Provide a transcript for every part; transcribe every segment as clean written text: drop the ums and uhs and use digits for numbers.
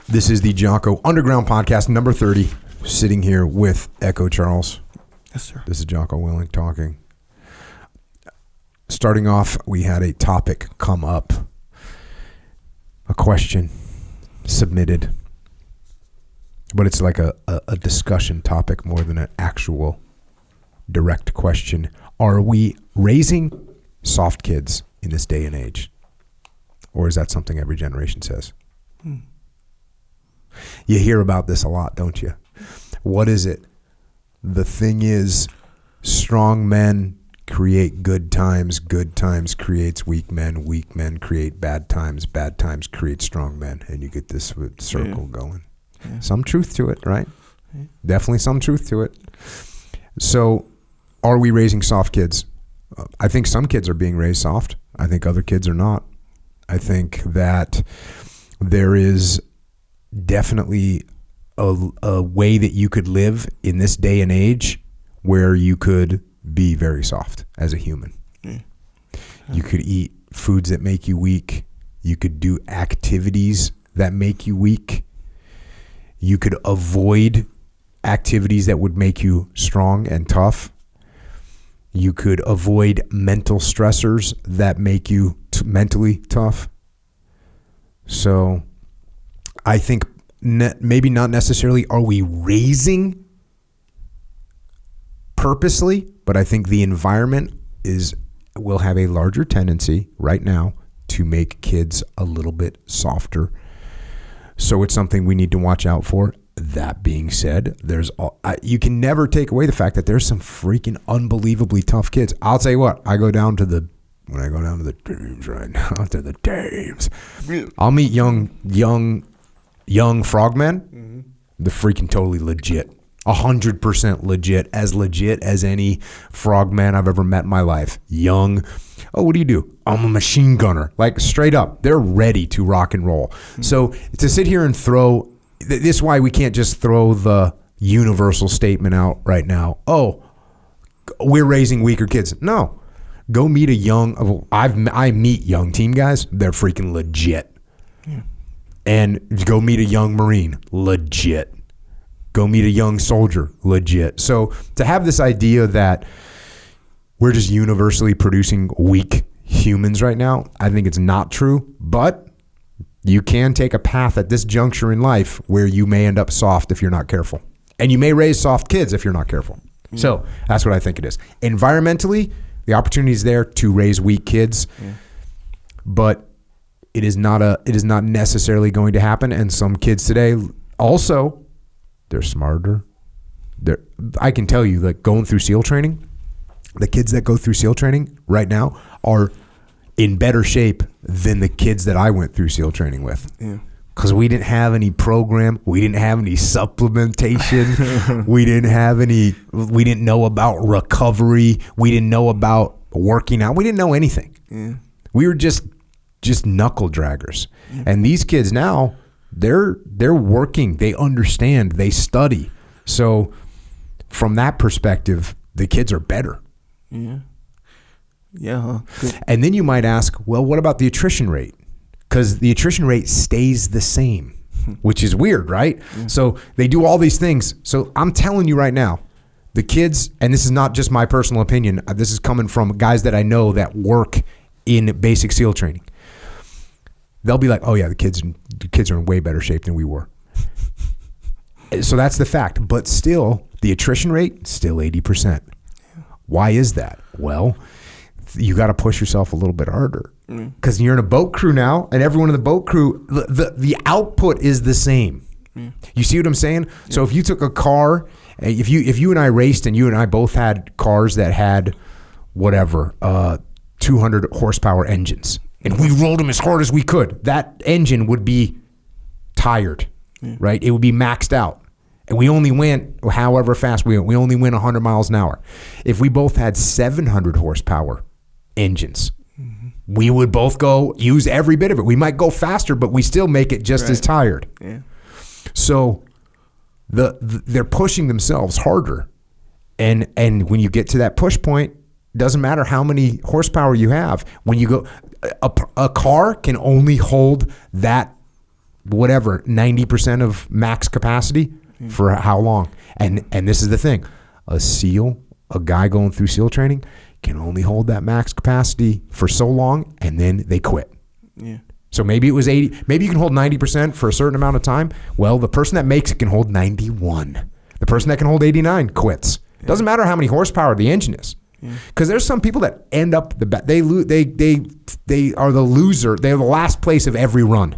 This is the Jocko Underground Podcast, number 30. Sitting here with Echo Charles. Yes, sir. This is Jocko Willing talking. Starting off, we had a topic come up. A question submitted. But it's like a discussion topic more than an actual direct question. Are we raising soft kids in this day and age? Or is that something every generation says? You hear about this a lot, don't you? What is it? The thing is, strong men create good times creates weak men create bad times create strong men, and you get this circle going. Yeah. Some truth to it, right? Yeah. Definitely some truth to it. So, are we raising soft kids? I think some kids are being raised soft. I think other kids are not. I think that there is definitely a way that you could live in this day and age where you could be very soft as a human. You could eat foods that make you weak. You could do activities that make you weak. You could avoid activities that would make you strong and tough. You could avoid mental stressors that make you mentally tough. So I think maybe not necessarily are we raising purposely, but I think the environment will have a larger tendency right now to make kids a little bit softer. So it's something we need to watch out for. That being said, you can never take away the fact that there's some freaking unbelievably tough kids. I'll tell you what, when I go down to the Dames right now, to the Dames, I'll meet young frogmen. Mm-hmm. They're freaking totally legit. 100% legit as any frogman I've ever met in my life. Young. Oh, what do you do? I'm a machine gunner. Like, straight up, they're ready to rock and roll. Mm-hmm. So to sit here and throw, this is why we can't just throw the universal statement out right now. Oh, we're raising weaker kids. No. Go meet I meet young team guys. They're freaking legit. Yeah. And go meet a young Marine. Legit. Go meet a young soldier. Legit. So to have this idea that we're just universally producing weak humans right now, I think it's not true. But you can take a path at this juncture in life where you may end up soft if you're not careful. And you may raise soft kids if you're not careful. Yeah. So that's what I think it is. Environmentally, the opportunity is there to raise weak kids. Yeah. But it is not necessarily going to happen. And some kids today also, they're smarter. I can tell you, like, going through SEAL training, the kids that go through SEAL training right now are in better shape than the kids that I went through SEAL training with. Yeah. Because we didn't have any program. We didn't have any supplementation. we didn't know about recovery. We didn't know about working out. We didn't know anything. Yeah. We were just knuckle draggers. Yeah. And these kids now, they're working. They understand. They study. So from that perspective, the kids are better. Yeah. Yeah. Good. And then you might ask, well, what about the attrition rate? Because the attrition rate stays the same, which is weird, right? Yeah. So they do all these things. So I'm telling you right now, the kids, and this is not just my personal opinion, this is coming from guys that I know that work in basic SEAL training. They'll be like, oh yeah, the kids are in way better shape than we were. So that's the fact. But still, the attrition rate, still 80%. Why is that? Well, you got to push yourself a little bit harder. Because you're in a boat crew now, and everyone in the boat crew, the output is the same. You see what I'm saying? Yeah. So if you took a car, if you and I raced, and you and I both had cars that had whatever 200 horsepower engines, and we rolled them as hard as we could, that engine would be tired, right? It would be maxed out. And we only went however fast we went. We only went 100 miles an hour. If we both had 700 horsepower engines, we would both go use every bit of it. We might go faster, but we still make it just as tired. Yeah. So they're pushing themselves harder. And when you get to that push point, doesn't matter how many horsepower you have. When you go, a car can only hold that whatever, 90% of max capacity for how long? And this is the thing. A guy going through SEAL training can only hold that max capacity for so long, and then they quit. Yeah. So maybe it was 80. Maybe you can hold 90% for a certain amount of time. Well, the person that makes it can hold 91. The person that can hold 89 quits. Yeah. Doesn't matter how many horsepower the engine is. Because there's some people that end up they are the loser. They're the last place of every run.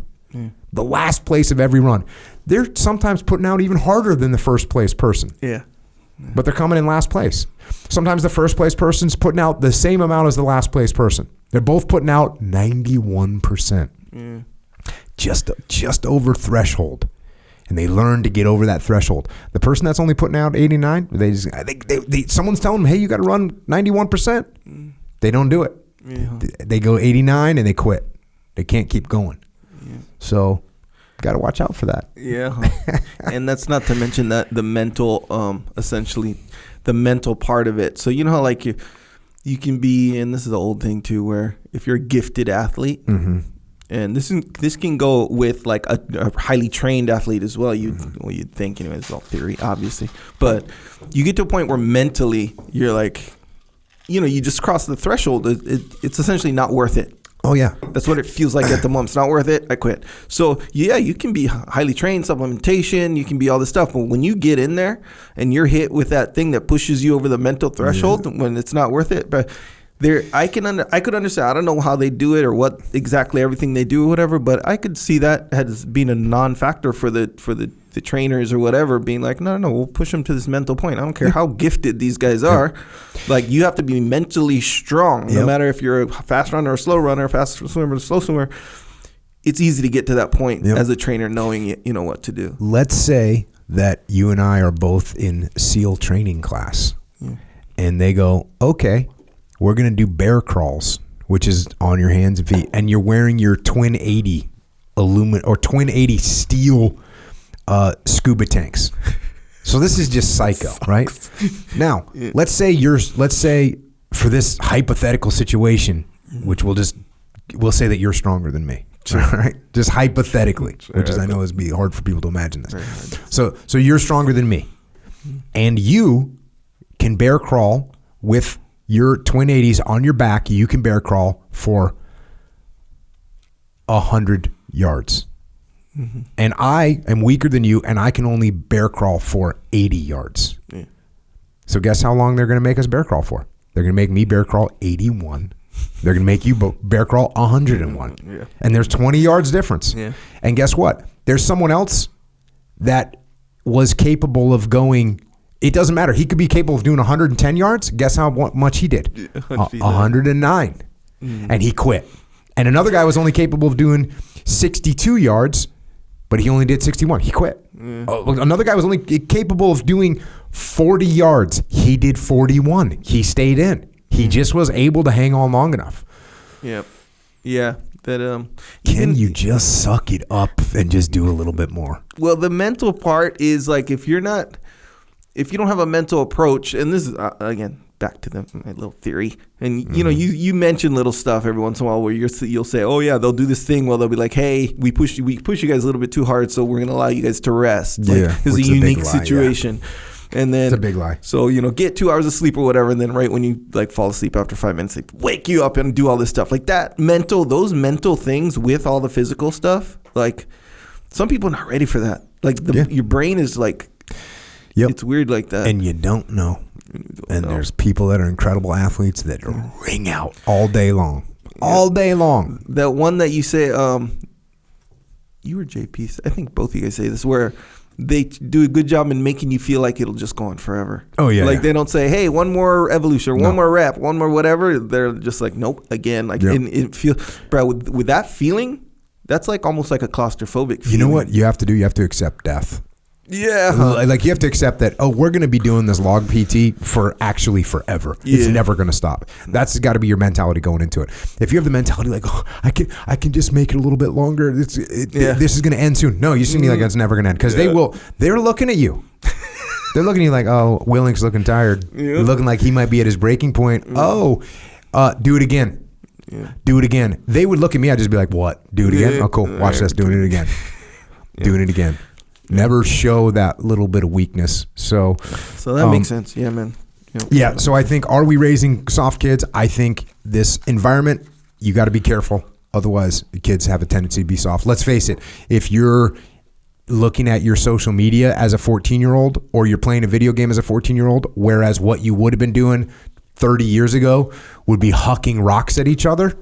The last place of every run. They're sometimes putting out even harder than the first place person. Yeah. But they're coming in last place. Sometimes the first place person's putting out the same amount as the last place person. They're both putting out 91%. Just over threshold. And they learn to get over that threshold. The person that's only putting out 89, someone's telling them, hey, you got to run 91%. They don't do it. Yeah. They go 89 and they quit. They can't keep going. Yeah. So got to watch out for that. Yeah. And that's not to mention that the mental, essentially the mental part of it. So you know how like you can be, and this is an old thing too, where if you're a gifted athlete, and this can go with like a highly trained athlete as well. You'd think, anyway, it's all theory, obviously. But you get to a point where mentally you're like, you just cross the threshold. It's essentially not worth it. Oh, yeah. That's what it feels like at the moment. It's not worth it. I quit. So, yeah, you can be highly trained, supplementation. You can be all this stuff. But when you get in there and you're hit with that thing that pushes you over the mental threshold when it's not worth it, but I could understand. I don't know how they do it or what exactly everything they do or whatever, but I could see that as being a non-factor for the trainers or whatever, being like, no, we'll push them to this mental point. I don't care how gifted these guys are. Like, you have to be mentally strong, no matter if you're a fast runner or a slow runner, fast swimmer or slow swimmer. It's easy to get to that point as a trainer, knowing you know what to do. Let's say that you and I are both in SEAL training class, and they go, okay, we're going to do bear crawls, which is on your hands and feet, and you're wearing your Twin 80 Twin 80 steel scuba tanks. So this is just psycho, right? Now, let's say for this hypothetical situation, which we'll say that you're stronger than me. All right? Just hypothetically, which is, I know, is be hard for people to imagine this. So you're stronger than me, and you can bear crawl with your Twin 80s on your back. You can bear crawl for 100 yards. And I am weaker than you, and I can only bear crawl for 80 yards. So guess how long they're going to make us bear crawl for? They're going to make me bear crawl 81. They're going to make you bear crawl 101. And there's 20 yards difference. And guess what? There's someone else that was capable of going. It doesn't matter. He could be capable of doing 110 yards. Guess how much he did? 109. And he quit. And another guy was only capable of doing 62 yards, but he only did 61. He quit. Another guy was only capable of doing 40 yards. He did 41. He stayed in. He just was able to hang on long enough. Yeah. That can you just suck it up and just do a little bit more? Well, the mental part is like, if you don't have a mental approach, and this is again back to my little theory, and you mention little stuff every once in a while where you'll say, oh yeah, they'll do this thing. Well, they'll be like, hey, we push you guys a little bit too hard, so we're gonna allow you guys to rest. Like, this is a unique situation. And then it's a big lie. So get 2 hours of sleep or whatever, and then right when you like fall asleep after 5 minutes, they wake you up and do all this stuff like that. Those mental things with all the physical stuff. Like, some people are not ready for that. Like your brain is like. It's weird like that. And you don't know. There's people that are incredible athletes that ring out all day long. All day long. That one that you say, you or JP, I think both of you guys say this, where they do a good job in making you feel like it'll just go on forever. Oh, yeah. Like, they don't say, hey, one more evolution, or one more rep, one more whatever. They're just like, nope, again. Like, and it feels, bro, with that feeling, that's like almost like a claustrophobic feeling. You know what you have to do? You have to accept death. Yeah. Like, you have to accept that, we're going to be doing this log PT for actually forever. It's never going to stop. That's got to be your mentality going into it. If you have the mentality like, I can just make it a little bit longer. This is going to end soon. No, you see me like it's never going to end, because they're looking at you. They're looking at you like, oh, Willing's looking tired. Looking like he might be at his breaking point. Do it again. Do it again. They would look at me. I'd just be like, what? Do it again? Oh, cool. Watch this. Doing it again. doing it again. Never show that little bit of weakness. So that makes sense. Yeah, man. Yeah. So I think, are we raising soft kids? I think this environment, you got to be careful. Otherwise, the kids have a tendency to be soft. Let's face it. If you're looking at your social media as a 14-year-old, or you're playing a video game as a 14-year-old, whereas what you would have been doing 30 years ago would be hucking rocks at each other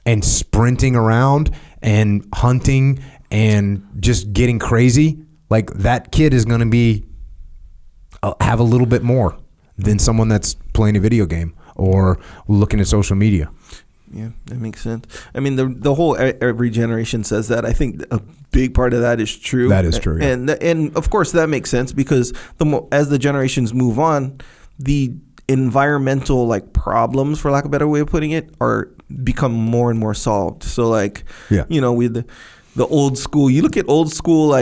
and sprinting around and hunting and just getting crazy, like that kid is going to be have a little bit more than someone that's playing a video game or looking at social media. Yeah, that makes sense. I mean, the whole every generation says that. I think a big part of that is true. That is true. Yeah. And of course that makes sense, because as the generations move on, the environmental problems, for lack of a better way of putting it, become more and more solved. So with the old school, you look at old school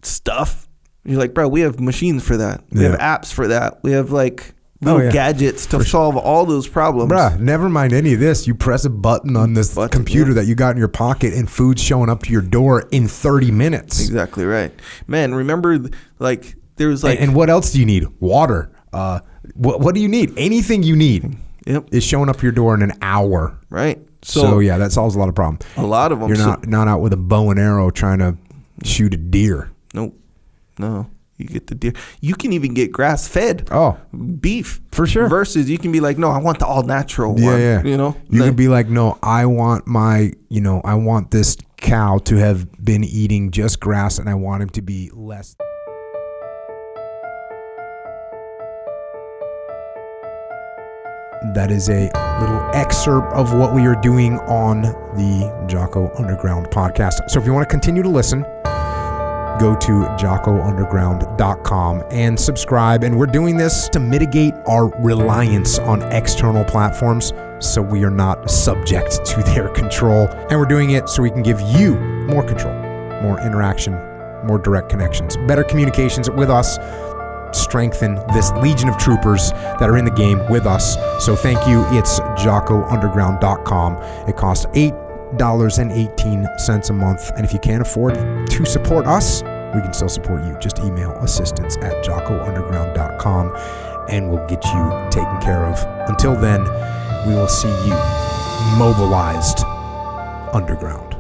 stuff, you're like, bro, we have machines for that. We have apps for that. We have little gadgets to solve all those problems. Bruh, never mind any of this. You press a button on this computer that you got in your pocket, and food's showing up to your door in 30 minutes. Exactly right. Man, remember, there was And what else do you need? Water. What do you need? Anything you need is showing up your door in an hour. Right. So yeah, that solves a lot of problems. A lot of them. You're not out with a bow and arrow trying to shoot a deer. Nope. No. You get the deer. You can even get grass-fed beef for sure. Versus you can be like, no, I want the all-natural one. Yeah. You can be like, no, I want I want this cow to have been eating just grass, and I want him to be less. That is a little excerpt of what we are doing on the Jocko Underground podcast. So if you want to continue to listen, go to jockounderground.com and subscribe. And we're doing this to mitigate our reliance on external platforms, so we are not subject to their control. And we're doing it so we can give you more control, more interaction, more direct connections, better communications with us, strengthen this legion of troopers that are in the game with us. So thank you. It's jockounderground.com. It costs $8.18 a month. And if you can't afford to support us, we can still support you. Just email assistance@jockounderground.com and we'll get you taken care of. Until then, we will see you mobilized underground.